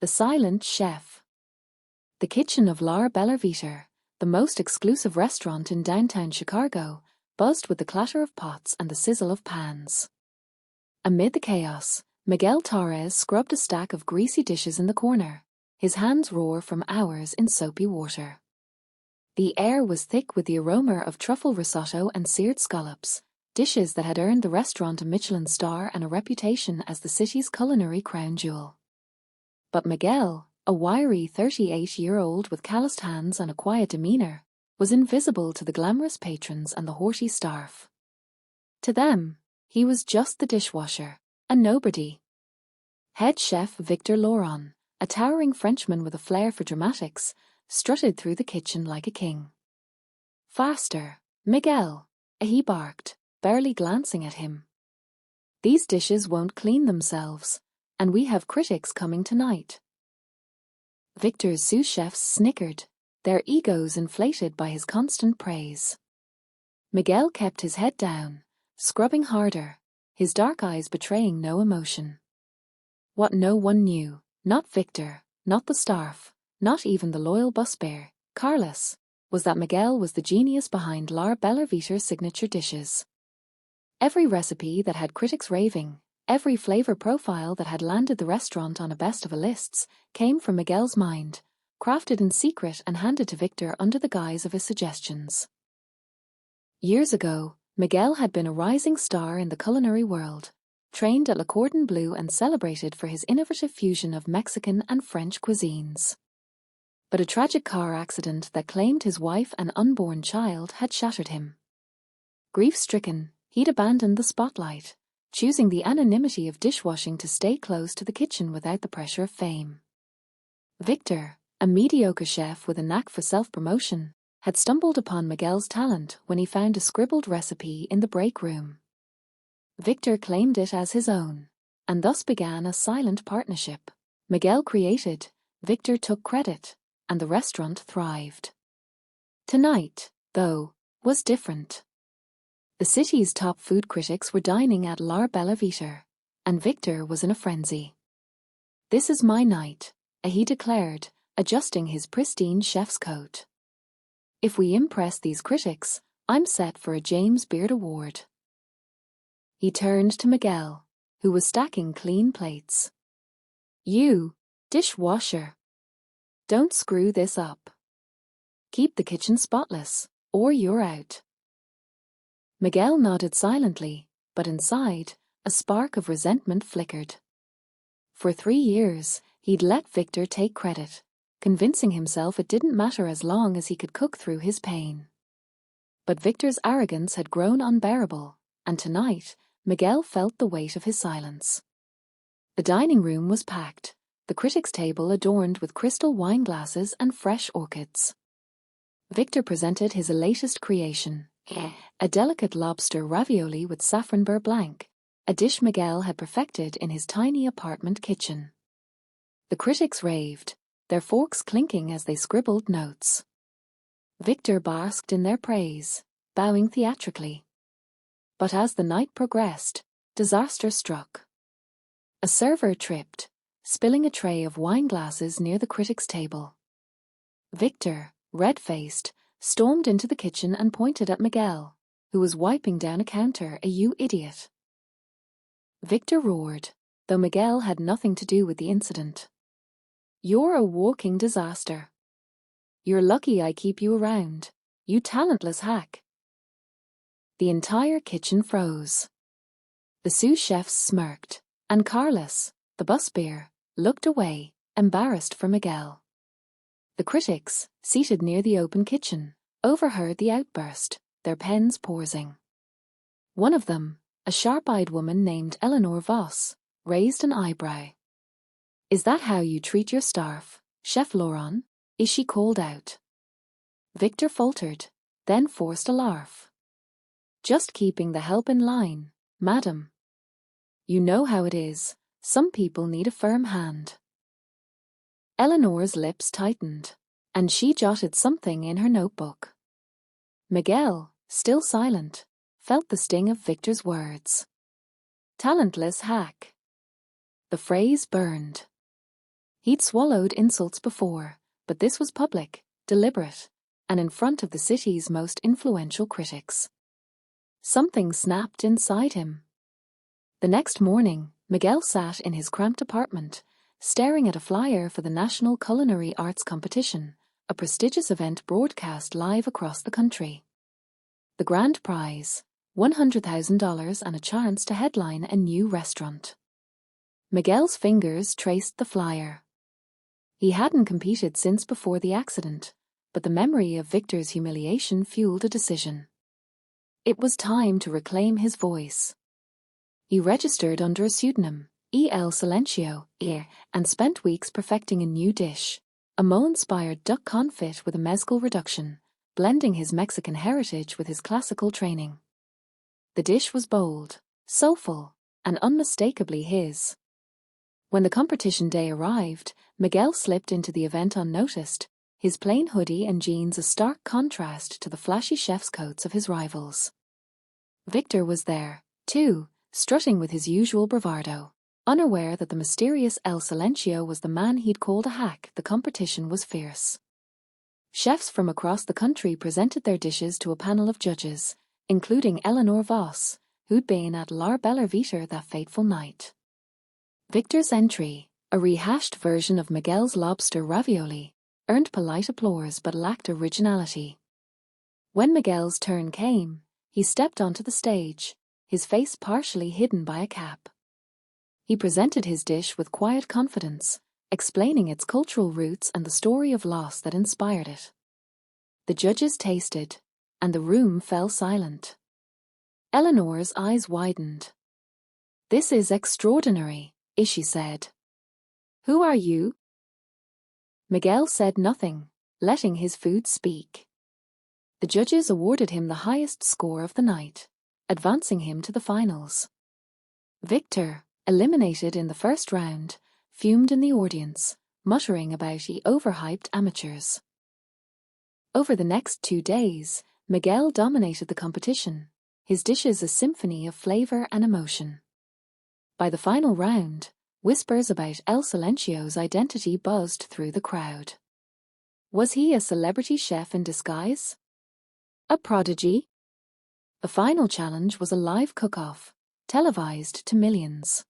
The Silent Chef. The kitchen of La Bella Vita, the most exclusive restaurant in downtown Chicago, buzzed with the clatter of pots and the sizzle of pans. Amid the chaos, Miguel Torres scrubbed a stack of greasy dishes in the corner, his hands raw from hours in soapy water. The air was thick with the aroma of truffle risotto and seared scallops, dishes that had earned the restaurant a Michelin-star and a reputation as the city's culinary crown jewel. But Miguel, a wiry 38-year-old with calloused hands and a quiet demeanor, was invisible to the glamorous patrons and the haughty staff. To them, he was just the dishwasher, a nobody. Head chef Victor Laurent, a towering Frenchman with a flair for dramatics, strutted through the kitchen like a king. "Faster, Miguel," he barked, barely glancing at him. "These dishes won't clean themselves, and we have critics coming tonight." Victor's sous chefs snickered, their egos inflated by his constant praise. Miguel kept his head down, scrubbing harder, his dark eyes betraying no emotion. What no one knew, not Victor, not the staff, not even the loyal busbear, Carlos, was that Miguel was the genius behind La Bella Vita's signature dishes. Every recipe that had critics raving, every flavor profile that had landed the restaurant on a best-of-a-lists, came from Miguel's mind, crafted in secret and handed to Victor under the guise of his suggestions. Years ago, Miguel had been a rising star in the culinary world, trained at Le Cordon Bleu and celebrated for his innovative fusion of Mexican and French cuisines. But a tragic car accident that claimed his wife and unborn child had shattered him. Grief-stricken, he'd abandoned the spotlight, choosing the anonymity of dishwashing to stay close to the kitchen without the pressure of fame. Victor, a mediocre chef with a knack for self-promotion, had stumbled upon Miguel's talent when he found a scribbled recipe in the break room. Victor claimed it as his own, and thus began a silent partnership. Miguel created, Victor took credit, and the restaurant thrived. Tonight, though, was different. The city's top food critics were dining at La Bella Vita, and Victor was in a frenzy. "This is my night," he declared, adjusting his pristine chef's coat. "If we impress these critics, I'm set for a James Beard Award." He turned to Miguel, who was stacking clean plates. "You, dishwasher. Don't screw this up. Keep the kitchen spotless, or you're out." Miguel nodded silently, but inside, a spark of resentment flickered. For 3 years, he'd let Victor take credit, convincing himself it didn't matter as long as he could cook through his pain. But Victor's arrogance had grown unbearable, and tonight, Miguel felt the weight of his silence. The dining room was packed, the critics' table adorned with crystal wine glasses and fresh orchids. Victor presented his latest creation, a delicate lobster ravioli with saffron beurre blanc, a dish Miguel had perfected in his tiny apartment kitchen. The critics raved, their forks clinking as they scribbled notes. Victor basked in their praise, bowing theatrically. But as the night progressed, disaster struck. A server tripped, spilling a tray of wine glasses near the critics' table. Victor, red-faced, stormed into the kitchen and pointed at Miguel, who was wiping down a counter. "You idiot." Victor roared, though Miguel had nothing to do with the incident. "You're a walking disaster. You're lucky I keep you around, you talentless hack." The entire kitchen froze. The sous chefs smirked, and Carlos, the busbear, looked away, embarrassed for Miguel. The critics, seated near the open kitchen, overheard the outburst, their pens pausing. One of them, a sharp-eyed woman named Eleanor Voss, raised an eyebrow. "Is that how you treat your staff, Chef Laurent?" she called out. Victor faltered, then forced a laugh. "Just keeping the help in line, madam. You know how it is, some people need a firm hand." Eleanor's lips tightened, and she jotted something in her notebook. Miguel, still silent, felt the sting of Victor's words. Talentless hack. The phrase burned. He'd swallowed insults before, but this was public, deliberate, and in front of the city's most influential critics. Something snapped inside him. The next morning, Miguel sat in his cramped apartment, staring at a flyer for the National Culinary Arts Competition, a prestigious event broadcast live across the country. The grand prize, $100,000 and a chance to headline a new restaurant. Miguel's fingers traced the flyer. He hadn't competed since before the accident, but the memory of Victor's humiliation fueled a decision. It was time to reclaim his voice. He registered under a pseudonym, El Silencio, and spent weeks perfecting a new dish, a mole-inspired duck confit with a mezcal reduction, blending his Mexican heritage with his classical training. The dish was bold, soulful, and unmistakably his. When the competition day arrived, Miguel slipped into the event unnoticed, his plain hoodie and jeans a stark contrast to the flashy chef's coats of his rivals. Victor was there, too, strutting with his usual bravado, unaware that the mysterious El Silencio was the man he'd called a hack. The competition was fierce. Chefs from across the country presented their dishes to a panel of judges, including Eleanor Voss, who'd been at La Bella Vita that fateful night. Victor's entry, a rehashed version of Miguel's lobster ravioli, earned polite applause but lacked originality. When Miguel's turn came, he stepped onto the stage, his face partially hidden by a cap. He presented his dish with quiet confidence, explaining its cultural roots and the story of loss that inspired it. The judges tasted, and the room fell silent. Eleanor's eyes widened. "This is extraordinary," she said. "Who are you?" Miguel said nothing, letting his food speak. The judges awarded him the highest score of the night, advancing him to the finals. Victor, eliminated in the first round, fumed in the audience, muttering about overhyped amateurs. Over the next 2 days, Miguel dominated the competition, his dishes a symphony of flavor and emotion. By the final round, whispers about El Silencio's identity buzzed through the crowd. Was he a celebrity chef in disguise? A prodigy? The final challenge was a live cook-off, televised to millions.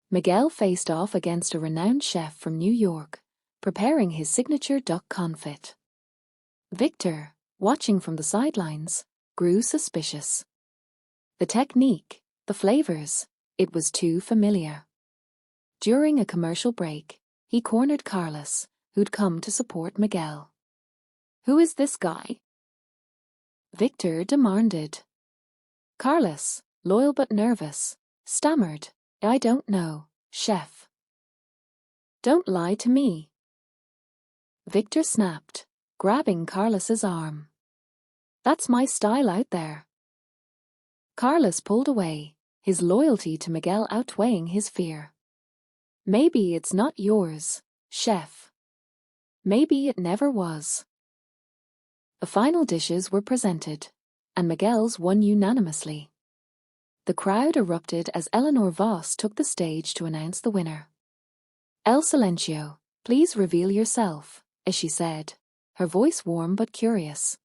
Miguel faced off against a renowned chef from New York, preparing his signature duck confit. Victor, watching from the sidelines, grew suspicious. The technique, the flavors, it was too familiar. During a commercial break, he cornered Carlos, who'd come to support Miguel. "Who is this guy?" Victor demanded. Carlos, loyal but nervous, stammered, "I don't know, chef." "Don't lie to me." Victor snapped, grabbing Carlos's arm. "That's my style out there." Carlos pulled away, his loyalty to Miguel outweighing his fear. "Maybe it's not yours, chef. Maybe it never was." The final dishes were presented, and Miguel's won unanimously. The crowd erupted as Eleanor Voss took the stage to announce the winner. "El Silencio, please reveal yourself," as she said, her voice warm but curious.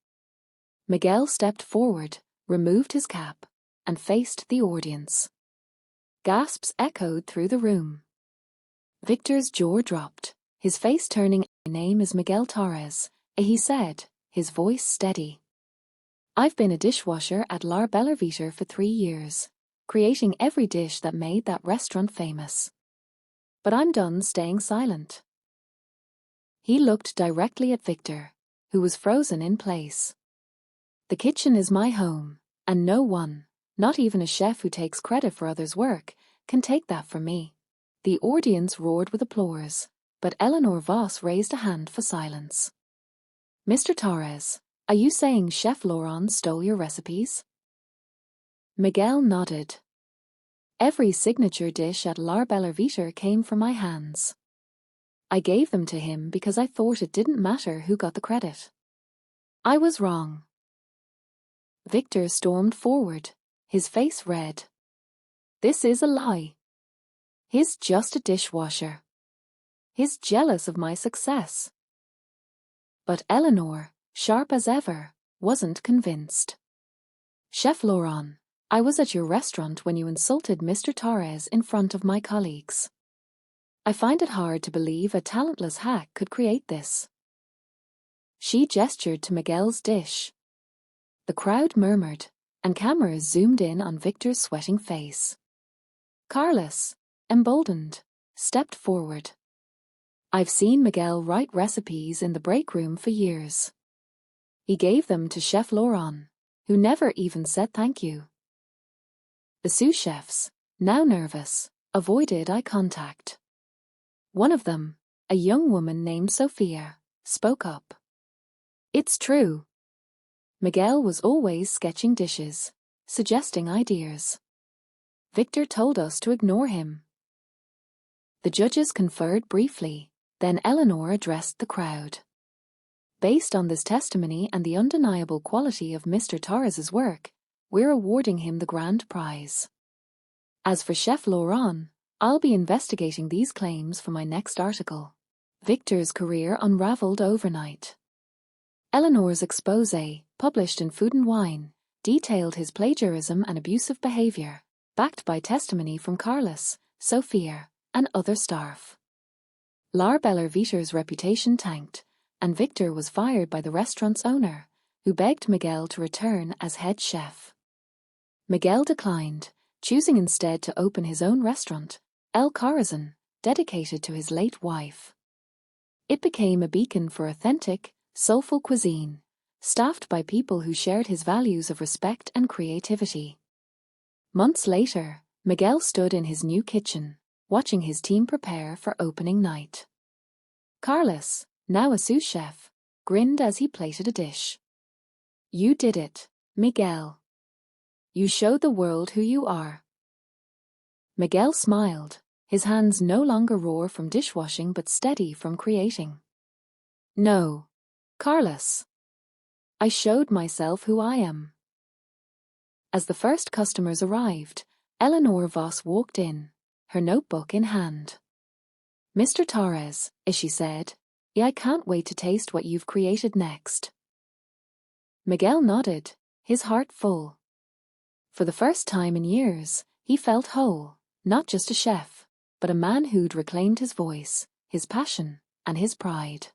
Miguel stepped forward, removed his cap, and faced the audience. Gasps echoed through the room. Victor's jaw dropped, his face turning. "My name is Miguel Torres," he said, his voice steady. "I've been a dishwasher at La Bella Vita for 3 years, creating every dish that made that restaurant famous. But I'm done staying silent." He looked directly at Victor, who was frozen in place. "The kitchen is my home, and no one, not even a chef who takes credit for others' work, can take that from me." The audience roared with applause, but Eleanor Voss raised a hand for silence. "Mr. Torres, are you saying Chef Laurent stole your recipes?" Miguel nodded. "Every signature dish at La Bella Vita came from my hands. I gave them to him because I thought it didn't matter who got the credit. I was wrong." Victor stormed forward, his face red. "This is a lie. He's just a dishwasher." He's jealous of my success. But Eleanor, sharp as ever, wasn't convinced. Chef Laurent, I was at your restaurant when you insulted Mr. Torres in front of my colleagues. I find it hard to believe a talentless hack could create this. She gestured to Miguel's dish. The crowd murmured, and cameras zoomed in on Victor's sweating face. Carlos, emboldened, stepped forward. I've seen Miguel write recipes in the break room for years. He gave them to Chef Laurent, who never even said thank you. The sous chefs, now nervous, avoided eye contact. One of them, a young woman named Sophia, spoke up. It's true. Miguel was always sketching dishes, suggesting ideas. Victor told us to ignore him. The judges conferred briefly, then Eleanor addressed the crowd. Based on this testimony and the undeniable quality of Mr. Torres's work, we're awarding him the grand prize. As for Chef Laurent, I'll be investigating these claims for my next article. Victor's career unraveled overnight. Eleanor's exposé, published in Food and Wine, detailed his plagiarism and abusive behavior, backed by testimony from Carlos, Sophia, and other staff. La Bella Vita's reputation tanked, and Victor was fired by the restaurant's owner, who begged Miguel to return as head chef. Miguel declined, choosing instead to open his own restaurant, El Corazón, dedicated to his late wife. It became a beacon for authentic, soulful cuisine, staffed by people who shared his values of respect and creativity. Months later, Miguel stood in his new kitchen, watching his team prepare for opening night. Carlos, now a sous chef, grinned as he plated a dish. You did it, Miguel. You showed the world who you are. Miguel smiled, his hands no longer raw from dishwashing but steady from creating. No, Carlos. I showed myself who I am. As the first customers arrived, Eleanor Voss walked in, her notebook in hand. Mr. Torres, she said, I can't wait to taste what you've created next. Miguel nodded, his heart full. For the first time in years, he felt whole, not just a chef, but a man who'd reclaimed his voice, his passion, and his pride.